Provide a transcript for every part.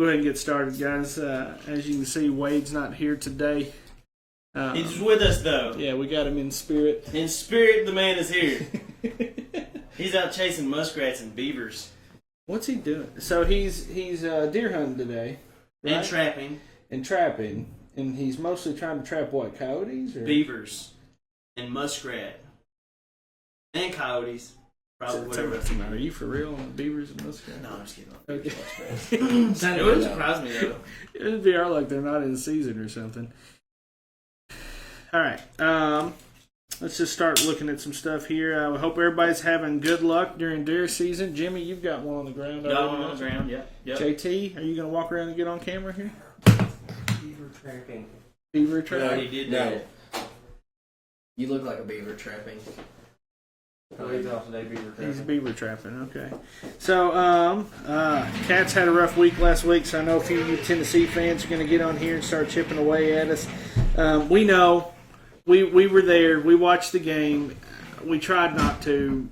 We'll go ahead and get started, guys. As you can see, Wade's not here today. He's with us, though. Yeah, we got him in spirit. In spirit, the man is here. He's out chasing muskrats and beavers. What's he doing? So he's deer hunting today. Right? And trapping. And he's mostly trying to trap what, coyotes? Or? Beavers. And muskrat. And coyotes. Probably whatever else. Are you for real on beavers and muskrats? No, I'm just kidding. Okay. It wouldn't surprise me, though. It'd be like they're not in season or something. All right. Let's just start looking at some stuff here. I hope everybody's having good luck during deer season. Jimmy, you've got one on the ground. Got one on the ground, yeah. Yep. JT, are you going to walk around and get on camera here? Beaver trapping. Beaver trapping? No, he did that. You look like a beaver trapping. He's off today, beaver trapping. He's beaver trapping, okay. So, Cats had a rough week last week, so I know a few of you Tennessee fans are going to get on here and start chipping away at us. We know. We were there. We watched the game. We tried not to.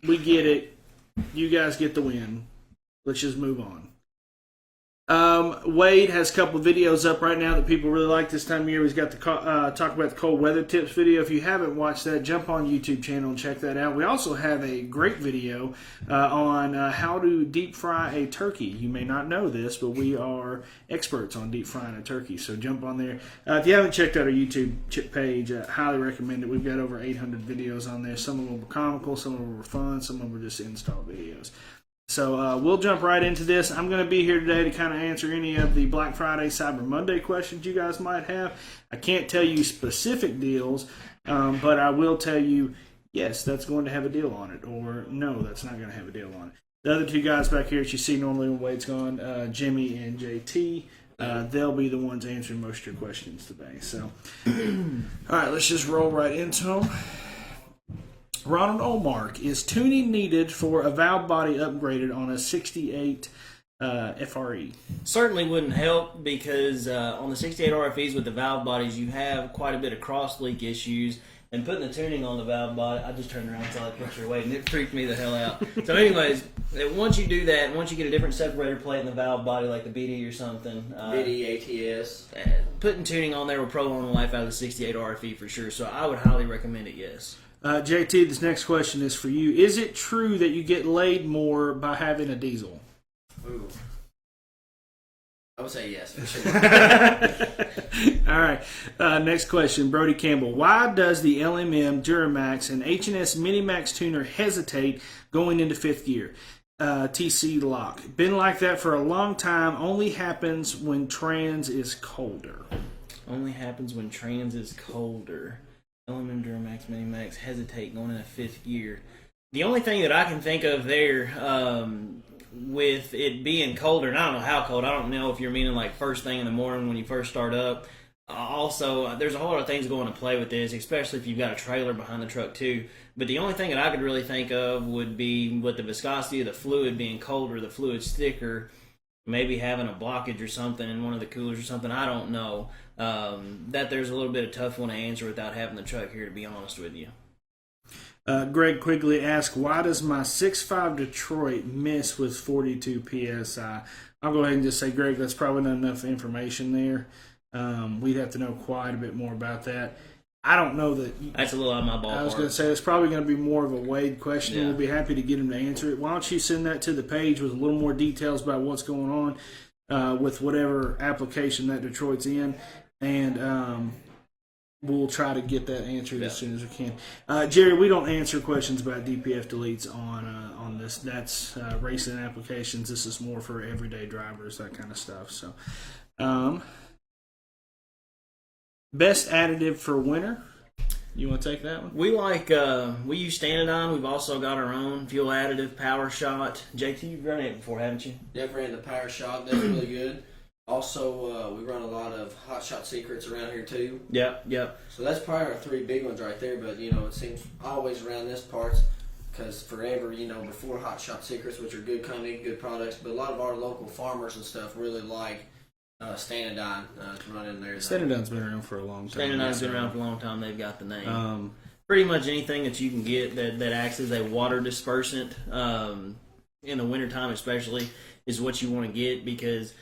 We get it. You guys get the win. Let's just move on. Wade has a couple of videos up right now that people really like this time of year. He's got the talk about the cold weather tips video. If you haven't watched that, jump on YouTube channel and check that out. We also have a great video on how to deep fry a turkey. You may not know this, but we are experts on deep frying a turkey. So jump on there. If you haven't checked out our YouTube page, I highly recommend it. We've got over 800 videos on there. Some of them were comical, some of them were fun, some of them were just install videos. So we'll jump right into this. I'm going to be here today to kind of answer any of the Black Friday, Cyber Monday questions you guys might have. I can't tell you specific deals, but I will tell you, yes, that's going to have a deal on it, or no, that's not going to have a deal on it. The other two guys back here that you see normally when Wade's gone, Jimmy and JT, they'll be the ones answering most of your questions today. So, all right, let's just roll right into them. Ronald Olmark, is tuning needed for a valve body upgraded on a 68 FRE? Certainly wouldn't help because on the 68 RFEs with the valve bodies, you have quite a bit of cross leak issues. And putting the tuning on the valve body, I just turned around and saw that picture away, and it freaked me the hell out. So anyways, once you do that, once you get a different separator plate in the valve body, like the BD or something. BD, ATS. Putting tuning on there will prolong the life out of the 68 RFE for sure. So I would highly recommend it, yes. JT, this next question is for you. Is it true that you get laid more by having a diesel? Ooh. I would say yes. All right. Next question. Brody Campbell. Why does the LMM, Duramax, and H&S Minimax tuner hesitate going into fifth gear? TC lock. Been like that for a long time. Only happens when trans is colder. Only happens when trans is colder. LMM, Duramax, Minimax hesitate going into fifth gear. The only thing that I can think of there, with it being colder, and I don't know how cold, I don't know if you're meaning like first thing in the morning when you first start up. Also, there's a whole lot of things going to play with this, especially if you've got a trailer behind the truck too. But the only thing that I could really think of would be with the viscosity of the fluid being colder, the fluid's thicker, maybe having a blockage or something in one of the coolers or something, I don't know. That there's a little bit of tough one to answer without having the truck here, to be honest with you. Greg Quigley asked, why does my 6.5 Detroit miss with 42 PSI? I'll go ahead and just say, Greg, that's probably not enough information there. We'd have to know quite a bit more about that. I don't know that. That's a little out of my ballpark. I was going to say, it's probably going to be more of a Wade question. Yeah. We'll be happy to get him to answer it. Why don't you send that to the page with a little more details about what's going on with whatever application that Detroit's in, and we'll try to get that answered as soon as we can. Jerry, we don't answer questions about DPF deletes on this. That's racing applications. This is more for everyday drivers, that kind of stuff. So, best additive for winter? You want to take that one? We we use Standardine. We've also got our own fuel additive, Power Shot. JT, you've run it before, haven't you? Yeah, I've ran the Power Shot. That's really good. Also, we run a lot of Hot Shot Secrets around here too. Yep. So that's probably our three big ones right there. But it seems always around this parts because forever, before Hot Shot Secrets, which are good company, good products, but a lot of our local farmers and stuff really like Standardine to run in there. Standardine's been around for a long time. Standardine's been around for a long time. They've got the name. Pretty much anything that you can get that acts as a water dispersant. in the wintertime especially, is what you want to get, because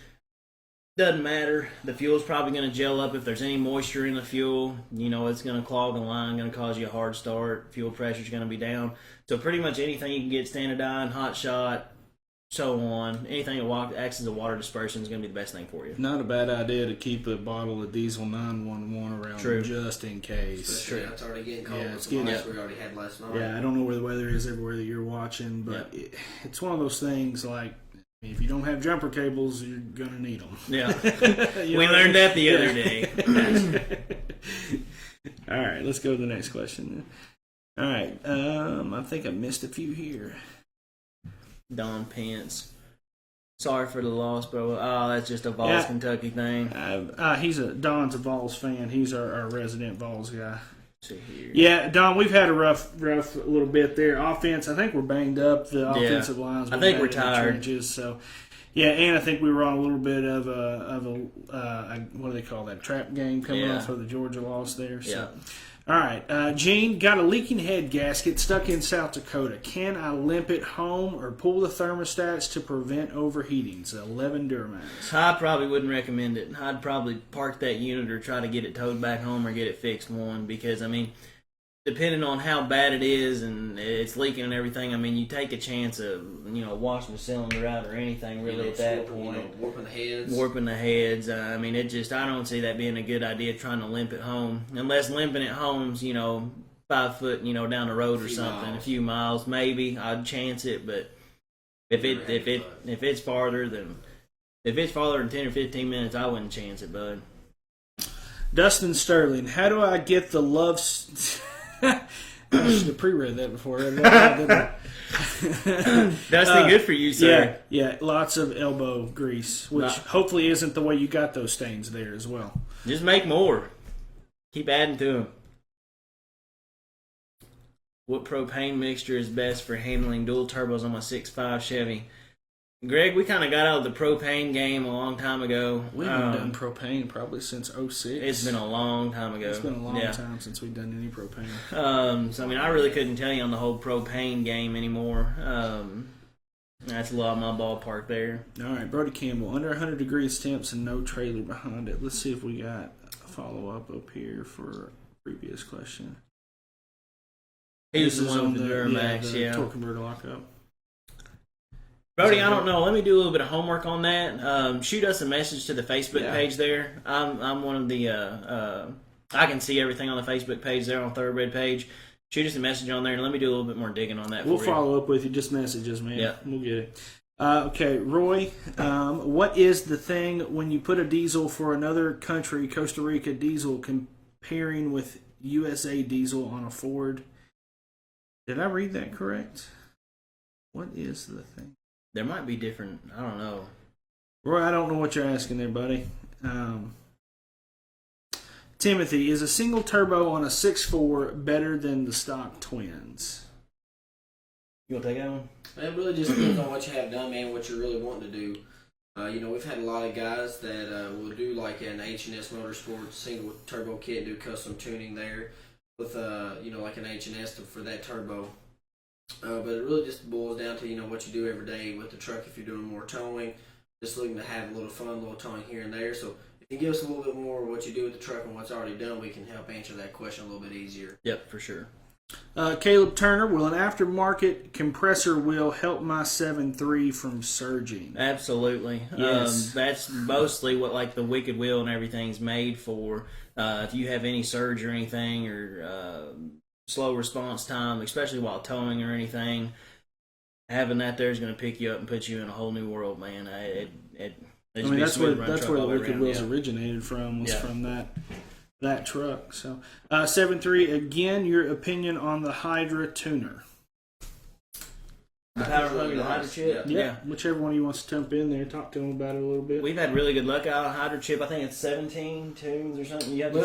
doesn't matter. The fuel's probably going to gel up if there's any moisture in the fuel. It's going to clog the line, going to cause you a hard start. Fuel pressure's going to be down. So pretty much anything you can get, Standardine, Hot Shot, so on, anything that acts as a water dispersion is going to be the best thing for you. Not a bad idea to keep a bottle of diesel 911 around. True. Just in case. Especially it's already getting cold. Yeah, it's getting getting we already had last night. Yeah, I don't know where the weather is everywhere that you're watching, but it's one of those things like, if you don't have jumper cables, you're going to need them. Yeah. We learned that the other day. All right, let's go to the next question. All right, I think I missed a few here. Don Pence. Sorry for the loss, bro. Oh, that's just a Vols, Kentucky thing. Don's a Vols fan. He's our resident Vols guy. See here. Yeah, Don, we've had a rough little bit there. Offense, I think we're banged up. The offensive lines. I think we're tired. Trenches, so, yeah, and I think we were on a little bit of a what do they call that, trap game coming off of the Georgia loss there. So. Yeah. All right, Gene, got a leaking head gasket stuck in South Dakota. Can I limp it home or pull the thermostats to prevent overheating? It's 11 Duramax. I probably wouldn't recommend it. I'd probably park that unit or try to get it towed back home or get it fixed one, because, I mean, depending on how bad it is and it's leaking and everything, I mean, you take a chance of, washing the cylinder out or anything really at that point. Warping the heads. Warping the heads. I mean, I don't see that being a good idea, trying to limp it home. Unless limping it home's, 5 foot, down the road or something, a few miles, maybe I'd chance it. But if it's farther than 10 or 15 minutes, I wouldn't chance it, bud. Dustin Sterling, how do I get the love? I should have pre-read that before. Dustin, good for you, sir. Yeah, lots of elbow grease, which hopefully isn't the way you got those stains there as well. Just make more. Keep adding to them. What propane mixture is best for handling dual turbos on my 6.5 Chevy? Greg, we kind of got out of the propane game a long time ago. We haven't done propane probably since 06. It's been a long time ago. It's been a long time since we've done any propane. So, I mean, I really couldn't tell you on the whole propane game anymore. That's a lot of my ballpark there. All right, Brody Campbell, under 100 degrees temps and no trailer behind it. Let's see if we got a follow-up up here for a previous question. He was the one with the Duramax, the torque converter lockup. Brody, I don't know. Let me do a little bit of homework on that. Shoot us a message to the Facebook page there. I'm one of the I can see everything on the Facebook page there, on Thoroughbred page. Shoot us a message on there, and let me do a little bit more digging on that. We'll follow up with you. Just message us, man. Yeah. We'll get it. Okay, Roy, what is the thing when you put a diesel for another country, Costa Rica diesel, comparing with USA diesel on a Ford? Did I read that correct? What is the thing? There might be different. I don't know. Roy, I don't know what you're asking there, buddy. Timothy, is a single turbo on a 6.4 better than the stock twins? You want to take that one? It really just depends on what you have done, man, what you're really wanting to do. We've had a lot of guys that will do like an H&S Motorsports single turbo kit, do custom tuning there with, like an H&S for that turbo. But it really just boils down to, what you do every day with the truck. If you're doing more towing, just looking to have a little fun, a little towing here and there. So if you give us a little bit more of what you do with the truck and what's already done, we can help answer that question a little bit easier. Yep, for sure. Caleb Turner, will an aftermarket compressor wheel help my 7.3 from surging? Absolutely. Yes. That's mostly what like the Wicked Wheel and everything's made for. If you have any surge or anything, or slow response time, especially while towing or anything, having that there is going to pick you up and put you in a whole new world, man. That's where the Wicked Wheels originated from, from that truck. So 7.3, again, your opinion on the Hydra tuner? The power hugger, the Hydra chip? Yeah, whichever one of you wants to jump in there, talk to them about it a little bit. We've had really good luck out of Hydra chip. I think it's 17 tunes or something. You have to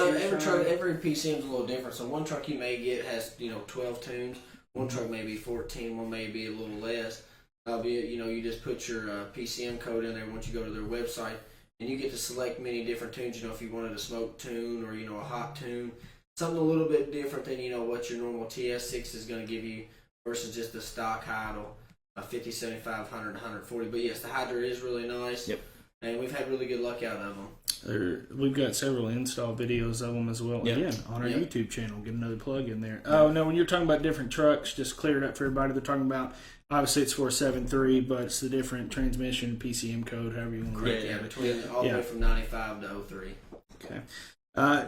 every PCM is a little different. So one truck you may get has 12 tunes. One truck may be 14. One may be a little less. You just put your PCM code in there once you go to their website, and you get to select many different tunes. If you wanted a smoke tune or a hot tune, something a little bit different than what your normal TS6 is going to give you versus just the stock idle. a 50, 75, 100, 140. But yes, the Hydra is really nice. Yep. And we've had really good luck out of them. We've got several install videos of them as well. Yep. Again, on our Yep. YouTube channel. Get another plug in there. Oh, no, when you're talking about different trucks, just clear it up for everybody. They're talking about, obviously it's for a 7.3, but it's the different transmission, PCM code, however you want to Correct. look Yeah, at it. between all the way from 95 to 03. Okay.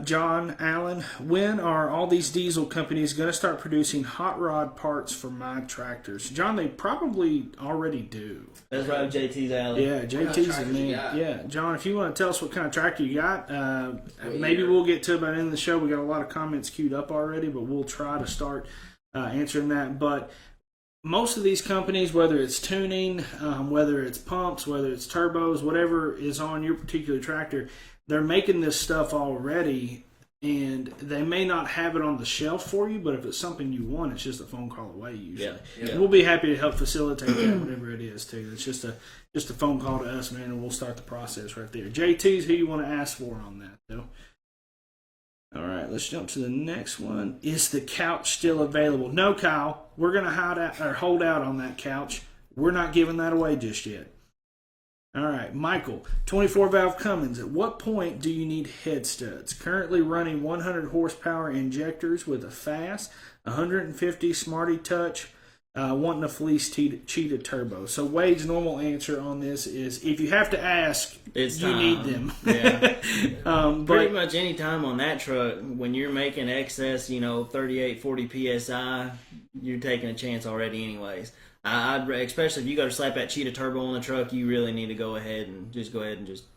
John Allen, when are all these diesel companies going to start producing hot rod parts for my tractors? John, they probably already do. That's right, JT's alley. Yeah, JT's tractors the you man. got? Yeah, John, if you want to tell us what kind of tractor you got, maybe we'll get to it by the end of the show. We got a lot of comments queued up already, but we'll try to start answering that. But most of these companies, whether it's tuning, whether it's pumps, whether it's turbos, whatever is on your particular tractor, they're making this stuff already, and they may not have it on the shelf for you, but if it's something you want, it's just a phone call away usually. Yeah. And we'll be happy to help facilitate that, whatever it is, too. It's just a phone call to us, man, and we'll start the process right there. JT's who you want to ask for on that, though. All right, let's jump to the next one. Is the couch still available? No, Kyle. We're going to hold out on that couch. We're not giving that away just yet. All right, Michael, 24 valve Cummins. At what point do you need head studs? Currently running 100 horsepower injectors with a fast, 150 Smarty Touch, wanting a fleece cheetah turbo. So Wade's normal answer on this is if you have to ask, It's you time. need them. Yeah. But Pretty much any time on that truck, when you're making excess, 38, 40 PSI, you're taking a chance already anyways. I'd especially if you got to slap that cheetah turbo on the truck, you really need to go ahead and just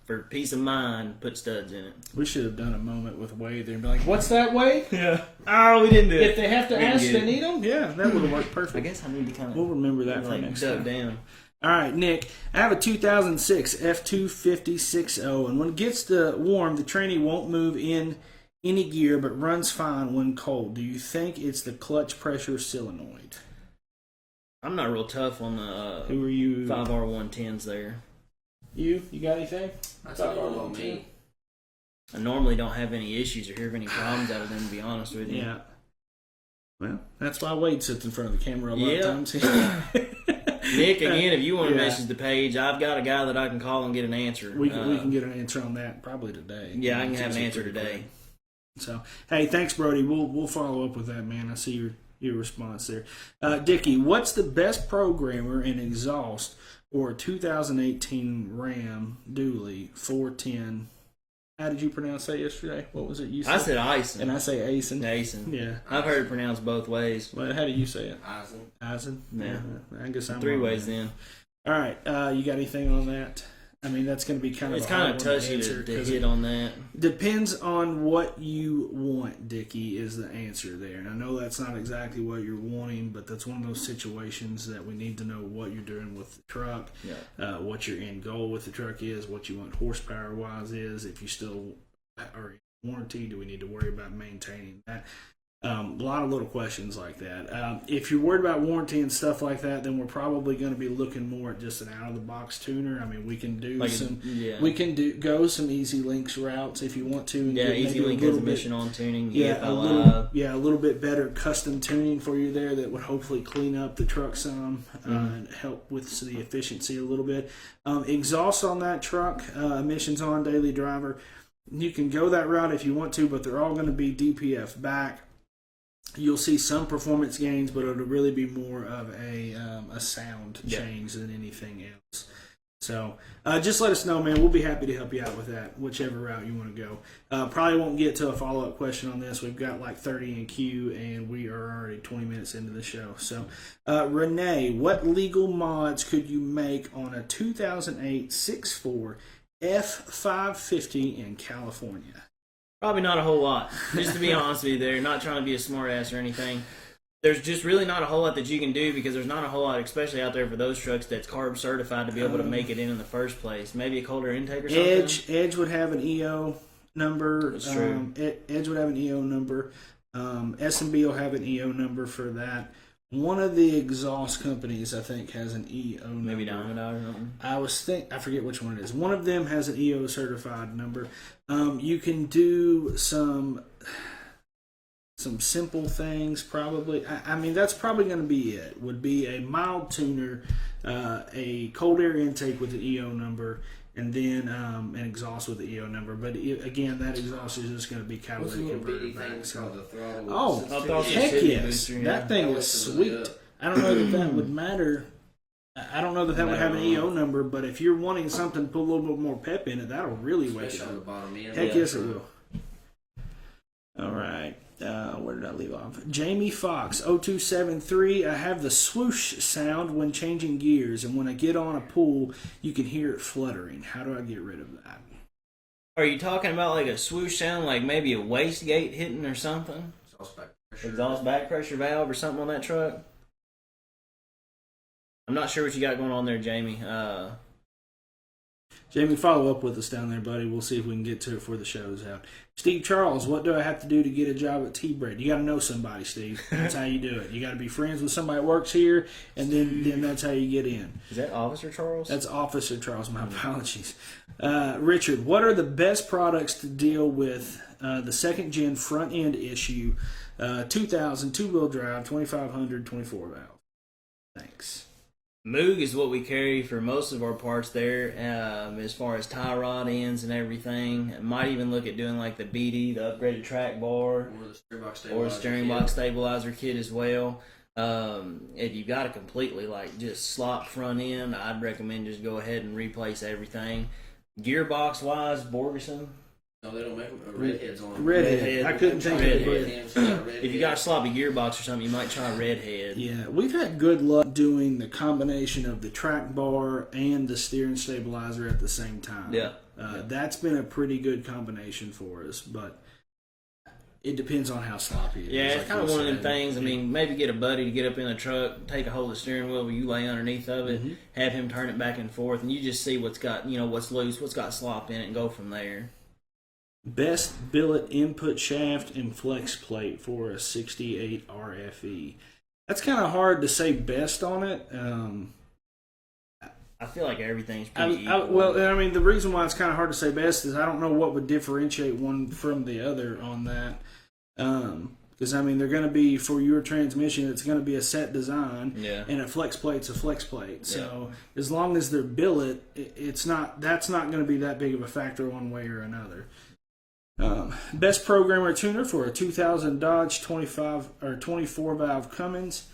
for peace of mind, put studs in it. we should have done a moment with Wade there and be like, what's that, Wade? Yeah. Oh, we didn't do it. If they have to ask, get they it. need them? Yeah, that would have worked perfect. I guess I need to kind of We'll remember that for next duck time. down. All right, Nick. I have a 2006 F250-60, and when it gets warm, the tranny won't move in any gear, but runs fine when cold. Do you think it's the clutch pressure solenoid? I'm not real tough on the Who are you? 5R110s there. You got anything? That's a normal on me. I normally don't have any issues or hear of any problems out of them, to be honest with you. Yeah. Well, that's why Wade sits in front of the camera a lot of times. Nick, again, if you want to Yeah. message the page, I've got a guy that I can call and get an answer. We can get an answer on that probably today. Yeah, I can It's have an usually answer pretty today. quick. So, hey, thanks, Brody. We'll follow up with that, man. I see your response there. Dickie, what's the best programmer in exhaust or 2018 Ram Dually 410? How did you pronounce that yesterday? What was it you said? I said Ison. And I say Asen. Asen. Yeah. I've heard it pronounced both ways. Well, how do you say it? Eisen. Eisen? Yeah. I guess I'm Three wrong. ways then. All right. You got anything on that? I mean, that's going to be kind of It's a kind hard of one touchy answer to 'cause hit it on that. depends on what you want, Dickie, is the answer there. And I know that's not exactly what you're wanting, but that's one of those situations that we need to know what you're doing with the truck, what your end goal with the truck is, what you want horsepower-wise if you still are in warranty, do we need to worry about maintaining that? A lot of little questions like that. If you're worried about warranty and stuff like that, then we're probably going to be looking more at just an out-of-the-box tuner. I mean, we can do go some Easy Links routes if you want to. And get Easy maybe Link a has a little bit, mission on tuning. a little bit better custom tuning for you there that would hopefully clean up the truck some and help with the efficiency a little bit. Exhaust on that truck, emissions on daily driver. You can go that route if you want to, but they're all going to be DPF back. You'll see some performance gains, but it'll really be more of a sound change than anything else. So just let us know, man. We'll be happy to help you out with that, whichever route you want to go. Probably won't get to a follow-up question on this. We've got like 30 in queue, and we are already 20 minutes into the show. So, Renee, what legal mods could you make on a 2008 6.4 F550 in California? Probably not a whole lot. Just to be honest with you there, not trying to be a smart ass or anything. There's just really not a whole lot that you can do because there's not a whole lot, especially out there for those trucks that's carb certified to be able to make it in the first place. Maybe a colder intake or something. Edge would have an EO number. That's true. Edge would have an EO number. S&B will have an EO number for that. One of the exhaust companies, I think, has an EO number. Maybe Diamond Dog or something. I forget which one it is. One of them has an EO certified number. You can do some some simple things probably. I mean, that's probably going to be it. Would be a mild tuner, a cold air intake with the EO number, and then an exhaust with the EO number. But again, that exhaust is just going to be What's the catalytic little converted bitty thing back. So. called the throttle? Oh, I thought heck it was yes. booster, yeah. That thing That is looks really sweet. up. I don't know that that would matter. I don't know that that would have an EO number, but if you're wanting something to put a little bit more pep in it, that'll really wake it Especially on the up. bottom end. Heck yes, it will. All right. Where did I leave off? Jamie Fox, 0273. I have the swoosh sound when changing gears, and when I get on a pool, you can hear it fluttering. How do I get rid of that? Are you talking about like a swoosh sound, like maybe a wastegate hitting or something? Exhaust back pressure valve or something on that truck? I'm not sure what you got going on there, Jamie. Jamie, follow up with us down there, buddy. We'll see if we can get to it before the show's out. Steve Charles, what do I have to do to get a job at T-Bread? You got to know somebody, Steve. That's how you do it. You got to be friends with somebody that works here, and then that's how you get in. Is that Officer Charles? That's Officer Charles. My apologies. Richard, what are the best products to deal with the second gen front end issue? 2000 two-wheel drive, 2500 24 valve. Thanks. Moog is what we carry for most of our parts there, as far as tie rod ends and everything. Might even look at doing like the BD, the upgraded track bar, or the steering box stabilizer kit as well. If you've got a completely like just slop front end, I'd recommend just go ahead and replace everything. Gearbox wise, Borgeson. No, they don't make redheads on them. Redhead. I couldn't think of it. If you got a sloppy gearbox or something, you might try redhead. Yeah, we've had good luck doing the combination of the track bar and the steering stabilizer at the same time. Yeah. That's been a pretty good combination for us, but it depends on how sloppy it is. Yeah, it's like kind of you one of them said. things. I mean, maybe get a buddy to get up in the truck, take a hold of the steering wheel where you lay underneath of it, have him turn it back and forth, and you just see what's got, what's loose, what's got slop in it, and go from there. Best billet input shaft and flex plate for a 68 RFE. That's kind of hard to say best on it. I feel like everything's pretty equal. Well, I mean, the reason why it's kind of hard to say best is I don't know what would differentiate one from the other on that. Because, I mean, they're going to be, for your transmission, it's going to be a set design, and a flex plate's a flex plate. So as long as they're billet, that's not going to be that big of a factor one way or another. Best programmer tuner for a 2000 Dodge 25 or 24 valve Cummins.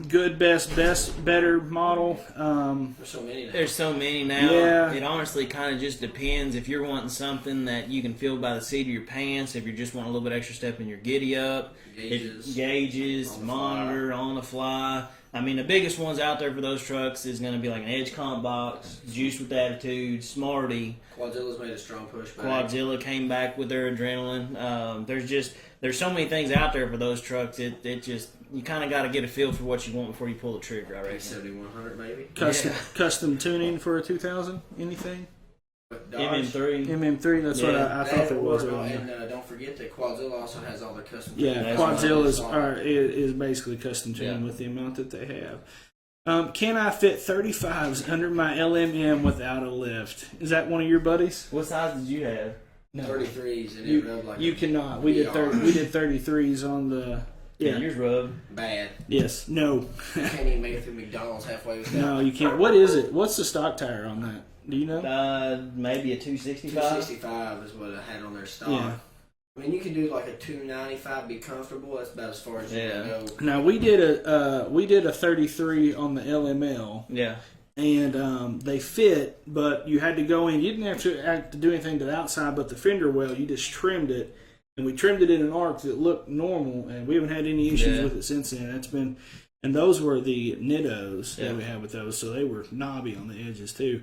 Good, best, better model. There's so many now. Yeah. It honestly kind of just depends. If you're wanting something that you can feel by the seat of your pants, if you're just wanting a little bit extra step in your giddy up, gauges, monitor, on the fly. I mean, the biggest ones out there for those trucks is going to be like an Edge Comp Box, Juice with Attitude, Smarty. Quadzilla's made a strong push back. Quadzilla came back with their adrenaline. There's so many things out there for those trucks. It just, you kind of got to get a feel for what you want before you pull the trigger, I reckon. 7100 maybe. Custom tuning for a 2000? Anything? MM3. MM3, that's what I thought it was. And don't forget that Quadzilla also has all their custom Yeah, tuning. Quadzilla is basically custom tuning with the amount that they have. Can I fit 35s under my LMM without a lift? Is that one of your buddies? What size did you have? No. 33s and it rubbed like you cannot. We did 33s on the. Yeah, yours rubbed. Bad. Yes. No. Can't even make it through McDonald's halfway with that. No, you can't. What is it? What's the stock tire on that? Do you know? Maybe a 265. 265 is what I had on their stock. Yeah. I mean, you can do like a 295, be comfortable. That's about as far as you can go. Now we did a 33 on the LML. Yeah. And they fit, but you had to go in. You didn't have to do anything to the outside, but the fender well, you just trimmed it, and we trimmed it in an arc that looked normal, and we haven't had any issues with it since then. That's been, and those were the Nittos that we had with those, so they were knobby on the edges too.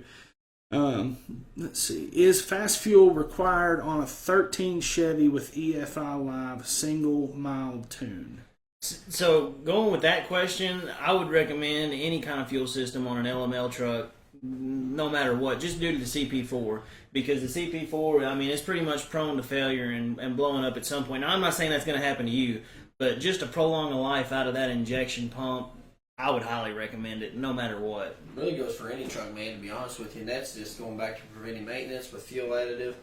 Let's see. Is fast fuel required on a 13 Chevy with EFI Live single mild tune? So, going with that question, I would recommend any kind of fuel system on an LML truck, no matter what, just due to the CP4. Because the CP4, I mean, it's pretty much prone to failure and blowing up at some point. Now, I'm not saying that's going to happen to you, but just to prolong the life out of that injection pump, I would highly recommend it, no matter what. It really goes for any truck, man, to be honest with you. And that's just going back to preventing maintenance with fuel additive.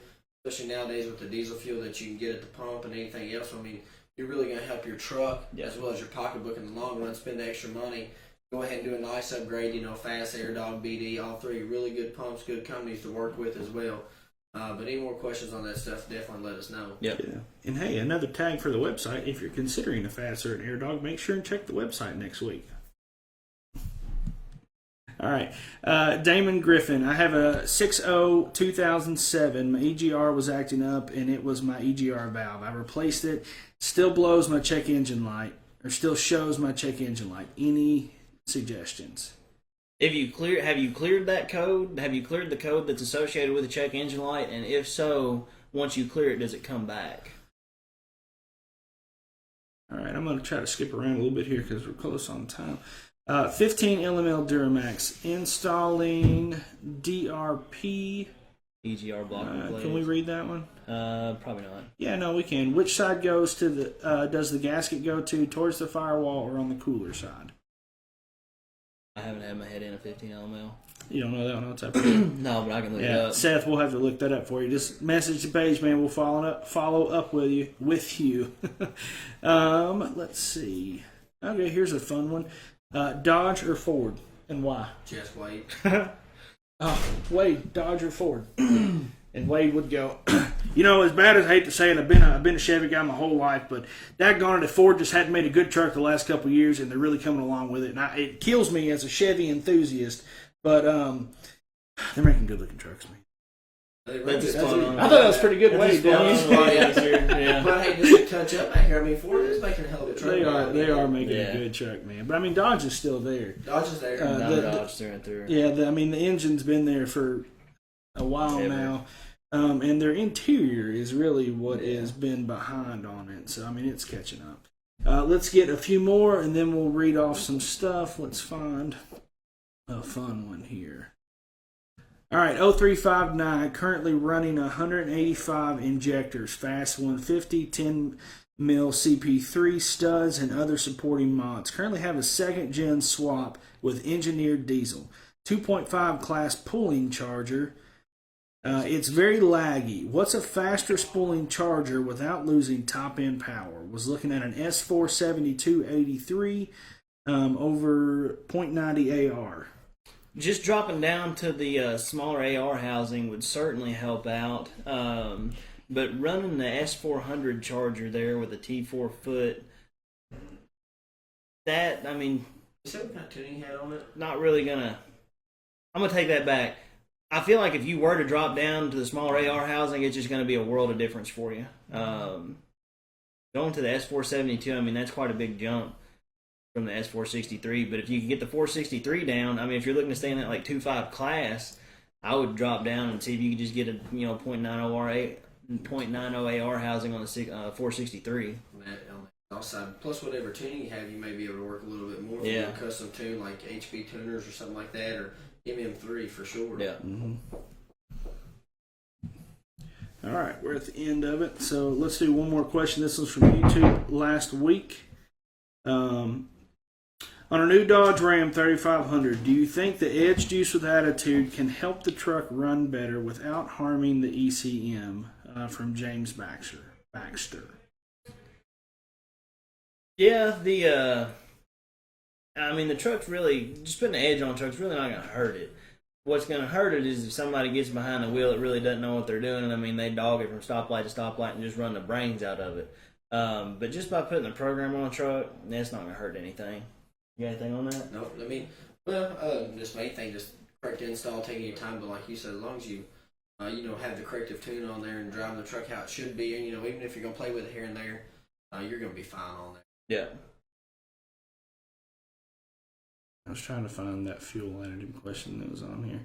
especially nowadays with the diesel fuel that you can get at the pump and anything else. I mean, you're really going to help your truck as well as your pocketbook in the long run. Spend the extra money. Go ahead and do a nice upgrade. Fast Air Dog, BD, all three really good pumps, good companies to work with as well. But any more questions on that stuff, definitely let us know. Yep. Yeah. And hey, another tag for the website. If you're considering a Fast Air and Air Dog, make sure and check the website next week. All right. Damon Griffin. I have a 6.0 2007. My EGR was acting up, and it was my EGR valve. I replaced it. Still blows my check engine light, or still shows my check engine light. Any suggestions? Have you cleared that code? Have you cleared the code that's associated with the check engine light? And if so, once you clear it, does it come back? All right, I'm going to try to skip around a little bit here because we're close on time. 15 LML Duramax. Installing DRP. EGR block replace. Can we read that one? Probably not. Yeah, no, we can. Which side goes to the? Does the gasket go to towards the firewall or on the cooler side? I haven't had my head in a 15 LML. You don't know that one? I'll type it. No, but I can look it up. Seth, we'll have to look that up for you. Just message the page, man. We'll follow up with you. Let's see. Okay, here's a fun one. Dodge or Ford, and why? Just Wade. Wade, Dodge or Ford? And Wade would go, as bad as I hate to say it, I've been a Chevy guy my whole life, but daggone it, Ford just hadn't made a good truck the last couple of years, and they're really coming along with it. And it kills me as a Chevy enthusiast, but they're making good-looking trucks, man. I thought that was pretty good, Wade. Yeah. But hey, just a touch up back here. I mean, Ford is making a hell of a truck. They are making a good truck, man. But I mean, Dodge is still there. Dodge is there. Dodge through and through. Yeah, the engine's been there for a while now. And their interior is really what has been behind on it. So, I mean, it's catching up. Let's get a few more, and then we'll read off some stuff. Let's find a fun one here. All right, 0359, currently running 185 injectors, fast 150, 10 mil CP3 studs, and other supporting mods. Currently have a second-gen swap with engineered diesel. 2.5 class pulling charger. It's very laggy. What's a faster spooling charger without losing top-end power? Was looking at an S4 7283 over 0.90 AR. Just dropping down to the smaller AR housing would certainly help out. But running the S400 charger there with a T4 foot, that, I mean... Is that what kind of tuning you had on it? Not really gonna... I'm gonna take that back. I feel like if you were to drop down to the smaller AR housing, it's just going to be a world of difference for you. Going to the S472, I mean, that's quite a big jump from the S463. But if you can get the 463 down, I mean, if you're looking to stay in that like 2.5 class, I would drop down and see if you could just get a 0.90 AR housing on the 463. Outside, plus whatever tuning you have, you may be able to work a little bit more. Yeah. A custom tune like HB tuners or something like that, or MM3 for sure. Yeah. Mm-hmm. All right, we're at the end of it. So let's do one more question. This was from YouTube last week. On a new Dodge Ram 3500, do you think the Edge Juice with Attitude can help the truck run better without harming the ECM? From James Baxter. Yeah, the truck's really, just putting the Edge on the truck's really not going to hurt it. What's going to hurt it is if somebody gets behind the wheel that really doesn't know what they're doing, and I mean, they dog it from stoplight to stoplight and just run the brains out of it. But just by putting the program on the truck, that's not going to hurt anything. You got anything on that? No, I mean, this main thing, just correct install, taking your time, but like you said, as long as you, have the corrective tune on there and driving the truck how it should be, and, even if you're going to play with it here and there, you're going to be fine on there. Yeah. I was trying to find that fuel additive question that was on here.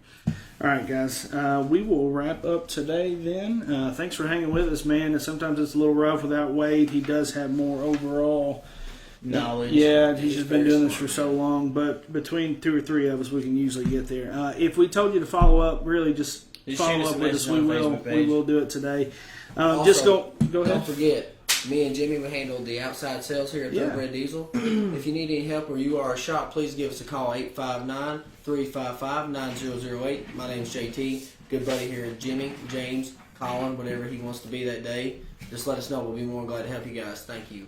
All right, guys. We will wrap up today then. Thanks for hanging with us, man. And sometimes it's a little rough without Wade. He does have more overall knowledge. Yeah, he's just been doing this for so long. But between two or three of us, we can usually get there. If we told you to follow up, really just follow up with us. We will do it today. Also, just go ahead. Don't forget, me and Jimmy will handle the outside sales here at Thoroughbred Diesel. If you need any help or you are a shop, please give us a call, 859-355-9008. My name's JT. Good buddy here, Jimmy, James, Colin, whatever he wants to be that day. Just let us know. We'll be more than glad to help you guys. Thank you.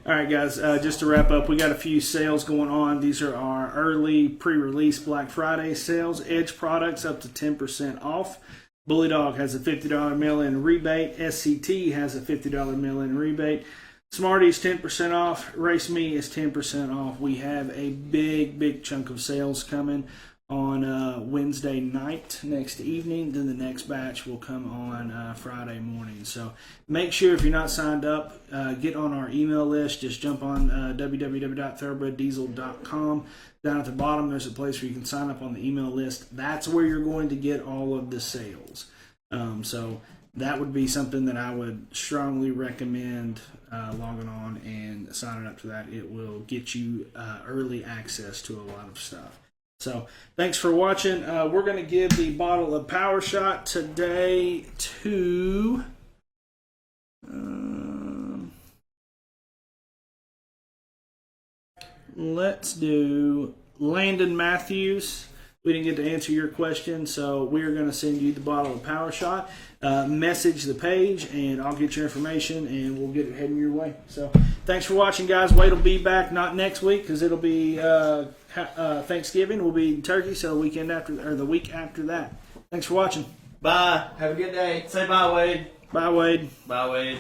All right, guys, just to wrap up, we got a few sales going on. These are our early pre-release Black Friday sales. Edge products up to 10% off. Bully Dog has a $50 mail-in rebate. SCT has a $50 mail-in rebate. Smarties 10% off. Race Me is 10% off. We have a big chunk of sales coming on Wednesday night, next evening. Then the next batch will come on Friday morning. So make sure, if you're not signed up, get on our email list. Just jump on www.thoroughbreddiesel.com. Down at the bottom, there's a place where you can sign up on the email list. That's where you're going to get all of the sales. So that would be something that I would strongly recommend logging on and signing up to that. It will get you early access to a lot of stuff. So thanks for watching. We're going to give the bottle of Power Shot today to let's do Landon Matthews. We didn't get to answer your question, so we're going to send you the bottle of Power Shot. Message the page, and I'll get your information, and we'll get it heading your way. So thanks for watching, guys. Wade will be back, not next week, because it'll be Thanksgiving. We'll be in Turkey, so the week after that. Thanks for watching. Bye. Have a good day. Say bye, Wade. Bye, Wade. Bye, Wade.